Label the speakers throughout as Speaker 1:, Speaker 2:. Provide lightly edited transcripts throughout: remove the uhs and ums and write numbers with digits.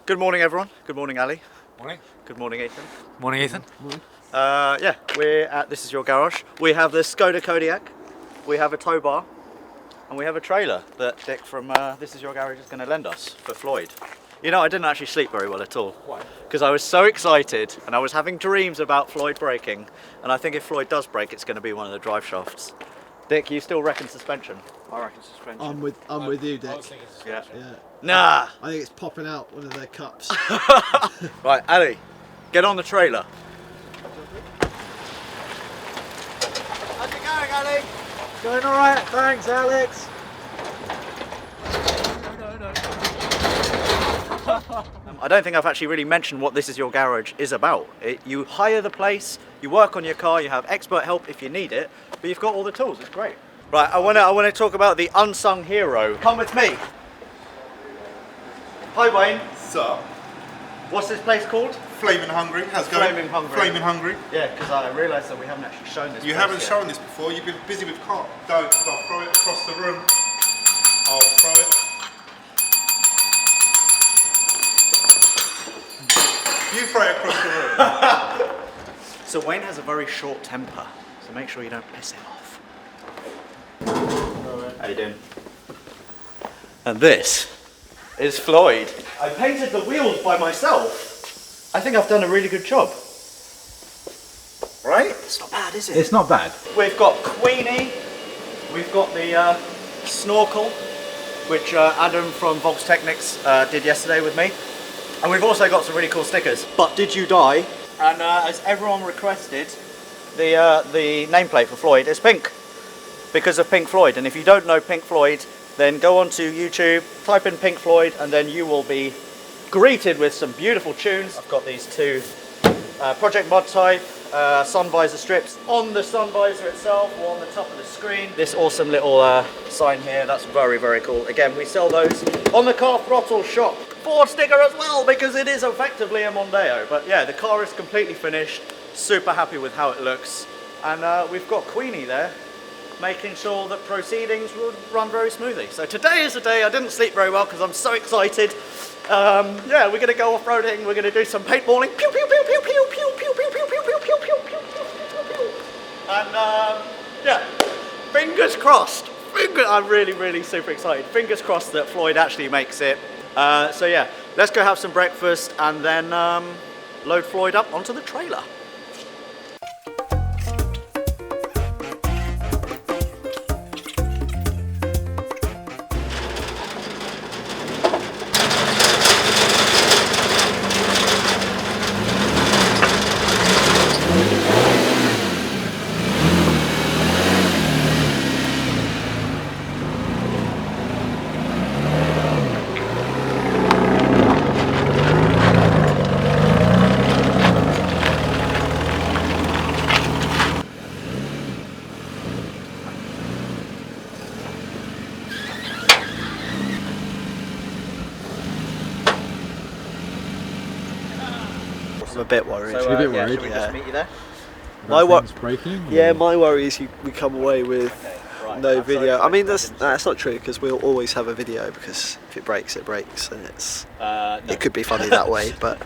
Speaker 1: Good morning, everyone. Good morning, Ali.
Speaker 2: Morning.
Speaker 1: Good morning, Ethan.
Speaker 2: Morning, Ethan.
Speaker 3: Morning.
Speaker 1: Yeah, we're at This Is Your Garage. We have the Skoda Kodiaq, we have a tow bar, and we have a trailer that Dick from This Is Your Garage is going to lend us for Floyd. You know, I didn't actually sleep very well at all.
Speaker 2: Why?
Speaker 1: Because I was so excited and I was having dreams about Floyd breaking, and I think if Floyd does break, it's going to be one of the drive shafts. Dick, you still reckon suspension?
Speaker 2: I reckon suspension.
Speaker 3: I'm with you, Dick.
Speaker 2: I was thinking suspension.
Speaker 3: Yeah.
Speaker 1: Nah!
Speaker 3: I think it's popping out one of their cups.
Speaker 1: Right, Ali, get on the trailer. How's it going, Ali?
Speaker 3: Going all right, thanks, Alex.
Speaker 1: I don't think I've actually really mentioned what This Is Your Garage is about. You hire the place, you work on your car, you have expert help if you need it, but you've got all the tools. It's great. Right, I want to talk about the unsung hero. Come with me. Hi, Wayne.
Speaker 4: So,
Speaker 1: What's this place called?
Speaker 4: Flaming Hungry. How's it going?
Speaker 1: Flaming Hungry.
Speaker 4: Flaming Hungry.
Speaker 1: Yeah, because I realised that we haven't actually shown this.
Speaker 4: You
Speaker 1: place
Speaker 4: haven't
Speaker 1: yet.
Speaker 4: shown this before. You've been busy with car. Don't. 'Cause I'll throw it across the room. I'll throw it. You throw it across the room.
Speaker 1: So Wayne has a very short temper, so make sure you don't piss him off. How you doing? And this is Floyd. I painted the wheels by myself. I think I've done a really good job. Right? It's not bad, is it?
Speaker 2: It's not bad.
Speaker 1: We've got Queenie, we've got the snorkel, which Adam from Volks Technics did yesterday with me. And we've also got some really cool stickers. But Did You Die? And as everyone requested, the nameplate for Floyd is pink, because of Pink Floyd. And if you don't know Pink Floyd, then go onto YouTube, type in Pink Floyd, and then you will be greeted with some beautiful tunes. I've got these two Project Mod type sun visor strips on the sun visor itself or on the top of the screen. This awesome little sign here, that's very, very cool. Again, we sell those on the car Throttle shop. Ford sticker as well, because it is effectively a Mondeo. But yeah, the car is completely finished, super happy with how it looks. And we've got Queenie there, making sure that proceedings would run very smoothly. So today is the day. I didn't sleep very well because I'm so excited. Yeah, we're gonna go off-roading, we're gonna do some paintballing. Pew, pew, pew, pew, pew, pew, pew, pew, pew, pew, pew, pew, pew, pew, pew, pew. And yeah, fingers crossed. I'm really, really super excited. Fingers crossed that Floyd actually makes it. So yeah, let's go have some breakfast and then load Floyd up onto the trailer. I'm a bit worried.
Speaker 3: You're a bit worried?
Speaker 1: Should we just
Speaker 3: Yeah.
Speaker 1: meet you there?
Speaker 3: My
Speaker 5: Things breaking?
Speaker 3: Yeah,
Speaker 5: or-
Speaker 3: my worry is we come away with
Speaker 1: Right,
Speaker 3: no
Speaker 1: I'm
Speaker 3: video.
Speaker 1: sorry,
Speaker 3: I mean,
Speaker 1: I
Speaker 3: that's
Speaker 1: didn't
Speaker 3: not true, because we'll always have a video, because if it breaks, and it's
Speaker 1: No.
Speaker 3: it could be funny that way. But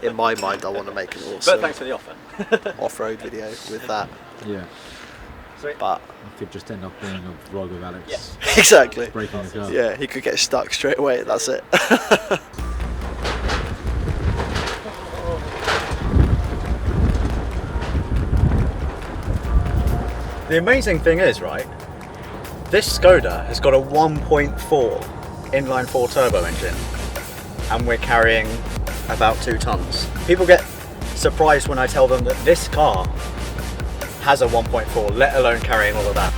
Speaker 3: in my mind, I want to make an
Speaker 1: But
Speaker 3: awesome
Speaker 1: thanks for the offer.
Speaker 3: off-road video with that.
Speaker 5: Yeah.
Speaker 3: But
Speaker 5: It could just end up being a vlog of Alex
Speaker 3: exactly,
Speaker 5: breaking the car.
Speaker 3: yeah, he could get stuck straight away. That's it.
Speaker 1: The amazing thing is, right, this Skoda has got a 1.4 inline 4 turbo engine and we're carrying about 2 tons. People get surprised when I tell them that this car has a 1.4, let alone carrying all of that.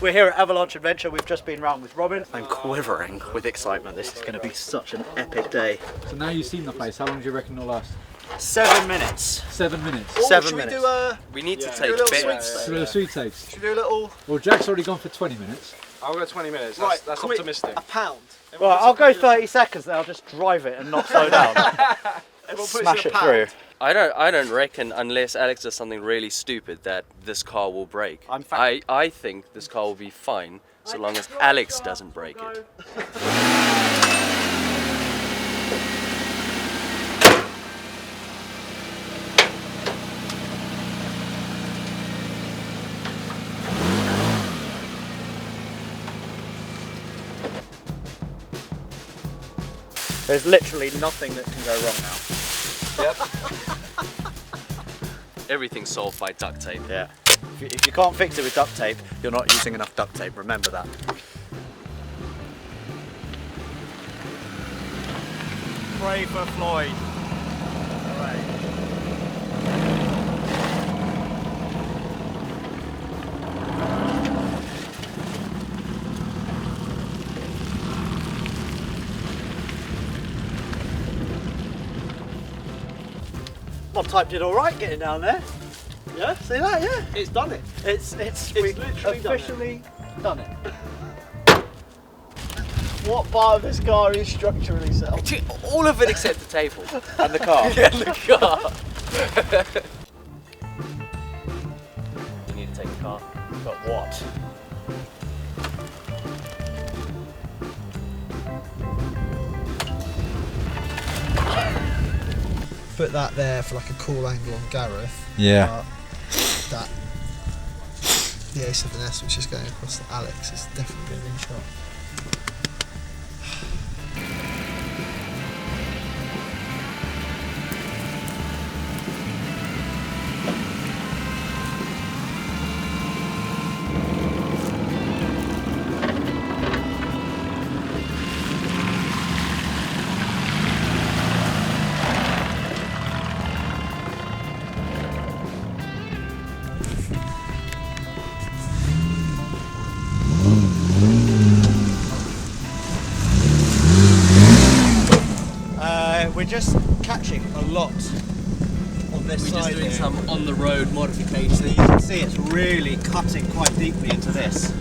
Speaker 1: We're here at Avalanche Adventure. We've just been round with Robin. I'm quivering with excitement. This is going to be such an epic day.
Speaker 5: So now you've seen the place, how long do you reckon it'll last?
Speaker 1: 7 minutes.
Speaker 5: 7 minutes.
Speaker 3: Oh,
Speaker 1: 7
Speaker 3: should
Speaker 1: minutes.
Speaker 3: we do a...
Speaker 2: We need to
Speaker 3: do a
Speaker 2: take
Speaker 3: little
Speaker 2: bits.
Speaker 3: sweet
Speaker 5: So
Speaker 3: steak?
Speaker 5: little sweet takes.
Speaker 3: Should we do a little...
Speaker 5: Well, Jack's already gone for 20 minutes.
Speaker 6: I'll go 20 minutes.
Speaker 3: Right,
Speaker 6: That's
Speaker 3: quick,
Speaker 6: optimistic.
Speaker 3: a pound.
Speaker 1: Right, I'll go 30 seconds then, I'll just drive it and not slow down.
Speaker 3: Everyone
Speaker 1: Smash it through.
Speaker 2: I don't reckon, unless Alex does something really stupid, that this car will break. I think this car will be fine so long as Alex doesn't break it.
Speaker 1: There's literally nothing that can go wrong now.
Speaker 2: Everything's solved by duct tape.
Speaker 1: Yeah. If you can't fix it with duct tape, you're not using enough duct tape, remember that. Pray for Floyd. Mod type did alright getting down there. Yeah, see that? Yeah.
Speaker 3: It's done it.
Speaker 1: It's
Speaker 3: literally
Speaker 1: officially done it.
Speaker 3: What part of this car is structurally sound?
Speaker 2: All of it except the table.
Speaker 1: And the car.
Speaker 2: And the car. You need to take the car.
Speaker 1: But what?
Speaker 3: Put that there for like a cool angle on Gareth.
Speaker 5: Yeah.
Speaker 3: That the A7S which is going across to Alex is definitely going to be in shot.
Speaker 1: We're just catching a lot on this
Speaker 2: We're
Speaker 1: side
Speaker 2: just doing
Speaker 1: here.
Speaker 2: some on-the-road modification.
Speaker 1: So you can see it's really cutting quite deeply into this.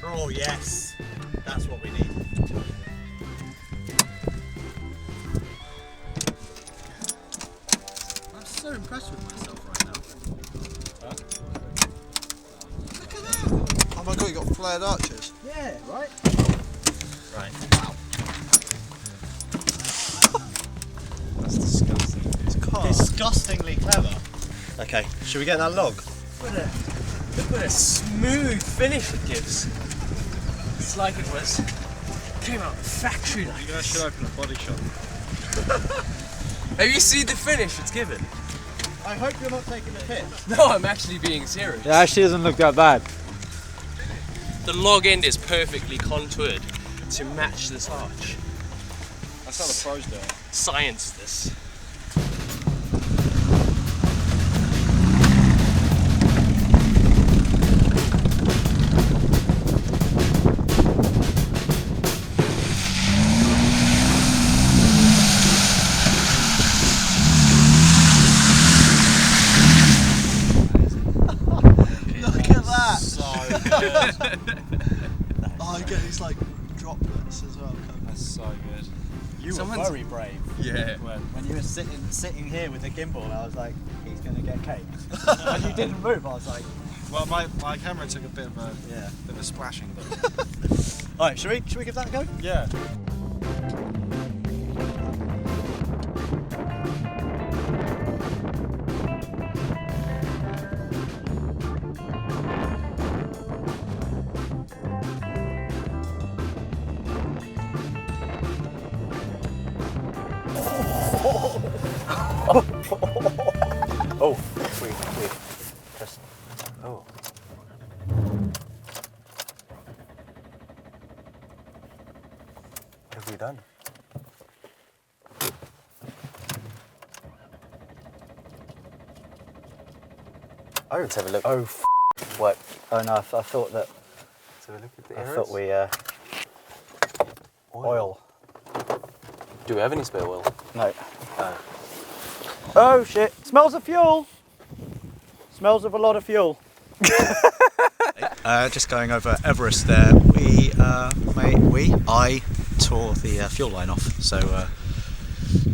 Speaker 1: Oh yes, that's what we need. I'm so impressed with myself right now.
Speaker 3: Look at that! Oh my god, you got flared arches.
Speaker 1: Yeah, right?
Speaker 2: Right.
Speaker 3: Wow.
Speaker 6: That's disgusting.
Speaker 3: It's car.
Speaker 1: Disgustingly clever. Okay, should we get that log?
Speaker 2: Look what a smooth finish it gives. It's like it was came out of the factory like
Speaker 6: You guys should open a body shop.
Speaker 2: Have you seen the finish it's given?
Speaker 1: I hope you're not taking the piss.
Speaker 2: No, I'm actually being serious.
Speaker 5: It actually doesn't look that bad.
Speaker 2: The log end is perfectly contoured to match this arch.
Speaker 6: That's how the pros do it.
Speaker 2: Science this.
Speaker 3: Look at that!
Speaker 6: So good.
Speaker 3: Oh, you get these like droplets as well.
Speaker 6: That's so good.
Speaker 1: You
Speaker 2: Someone's-
Speaker 1: were very brave.
Speaker 2: Yeah.
Speaker 1: When you were sitting here with the gimbal, I was like, he's going to get cake. And you didn't move, I was like,
Speaker 6: Well, my camera took a bit of a
Speaker 1: yeah.
Speaker 6: bit of a splashing, but
Speaker 1: Alright, should we give that a go?
Speaker 6: yeah.
Speaker 1: Oh, we just, oh. What have we done? Oh, let's have a look. Oh, what? Oh no, I thought that.
Speaker 2: So look at the
Speaker 1: I thought we. Oil.
Speaker 2: Do we have any spare oil?
Speaker 1: No. Oh shit! Smells of fuel. Smells of a lot of fuel. Just going over Everest there. I tore the fuel line off. So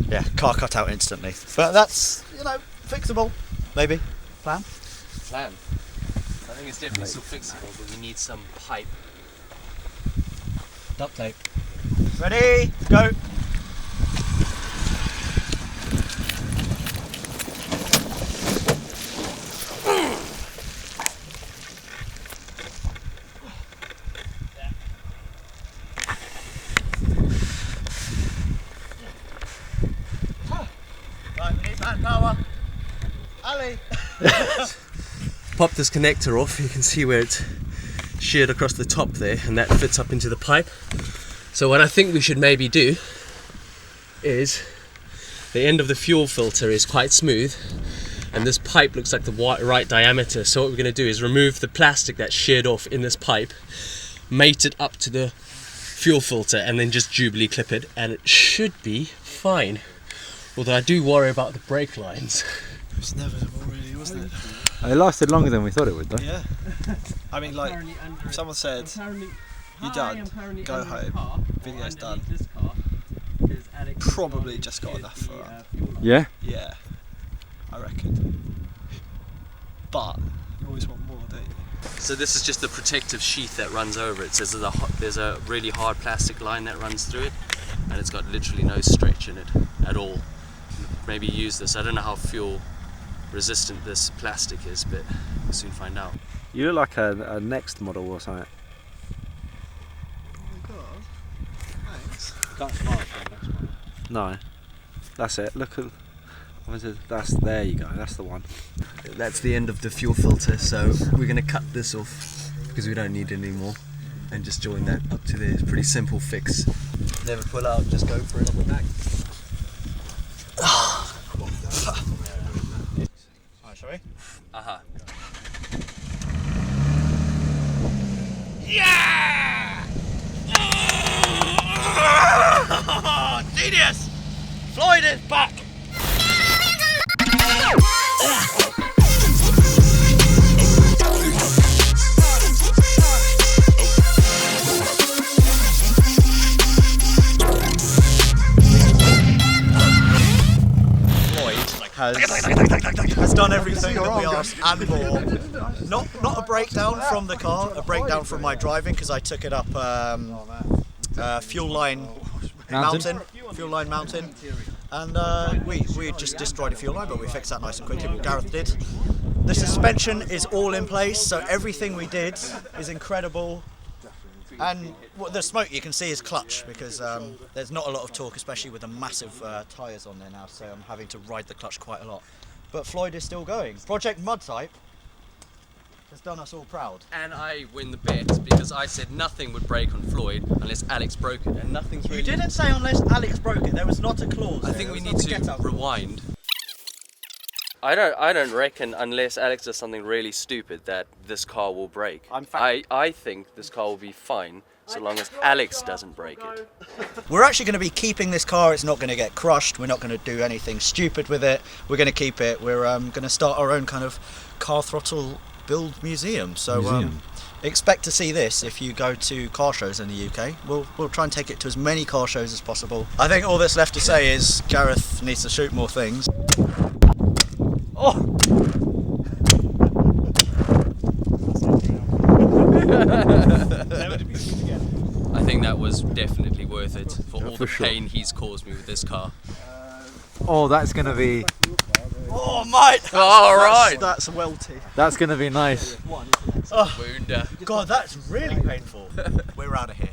Speaker 1: yeah, car cut out instantly. But that's, you know, fixable. Maybe. Plan.
Speaker 2: I think it's definitely still fixable, but we need some pipe.
Speaker 1: Duct tape. Ready? Go. Right, we need manpower. Ali.
Speaker 2: Pop this connector off, you can see where it's sheared across the top there, and that fits up into the pipe. So what I think we should maybe do is, the end of the fuel filter is quite smooth and this pipe looks like the right diameter, so what we're going to do is remove the plastic that's sheared off in this pipe, mate it up to the fuel filter, and then just Jubilee clip it, and it should be fine. Although I do worry about the brake lines.
Speaker 6: It was inevitable, really, wasn't it?
Speaker 5: It lasted longer than we thought it would, though.
Speaker 6: Yeah. I mean, like, if someone said, "You're done, go home, video's done," probably just got enough for that.
Speaker 5: Yeah?
Speaker 6: Yeah, I reckon. But you always want more, don't you?
Speaker 2: So this is just the protective sheath that runs over it. So there's a really hard plastic line that runs through it, and it's got literally no stretch in it at all. Maybe use this. I don't know how fuel resistant this plastic is, but we'll soon find out.
Speaker 7: You look like a next model or something.
Speaker 6: Oh my god. Thanks.
Speaker 5: Can't smile for the next one.
Speaker 7: No, that's it. Look at. There you go. That's the one.
Speaker 2: That's the end of the fuel filter, so we're going to cut this off because we don't need it anymore and just join that up to there. It's a pretty simple fix. Never pull out, just go for it on the back.
Speaker 1: Alright, shall we?
Speaker 2: Uh-huh.
Speaker 1: Yeah! Oh, genius! Floyd is back! Has done everything that we asked and more. Not a breakdown from the car, a breakdown from my driving, because I took it up fuel line mountain, and we just destroyed a fuel line, but we fixed that nice and quickly. What Gareth did. The suspension is all in place, so everything we did is incredible. And the smoke you can see is clutch, because there's not a lot of torque, especially with the massive tyres on there now, so I'm having to ride the clutch quite a lot. But Floyd is still going. Project Mud Type has done us all proud.
Speaker 2: And I win the bet because I said nothing would break on Floyd unless Alex broke it, and nothing's really...
Speaker 1: You didn't say unless Alex broke it, there was not a clause.
Speaker 2: I think we need to rewind. I don't reckon unless Alex does something really stupid that this car will break. I think this car will be fine so long as Alex doesn't break it.
Speaker 1: We're actually going to be keeping this car. It's not going to get crushed. We're not going to do anything stupid with it. We're going to keep it. We're going to start our own kind of car throttle build museum. So expect to see this if you go to car shows in the UK. We'll try and take it to as many car shows as possible. I think all that's left to say is Gareth needs to shoot more things. Oh!
Speaker 2: I think that was definitely worth it for all the pain he's caused me with this car.
Speaker 5: Oh, that's going to be...
Speaker 1: Oh, mate!
Speaker 2: All right!
Speaker 6: That's welty.
Speaker 5: That's going to be nice.
Speaker 1: Oh, God, that's really painful. We're out of here.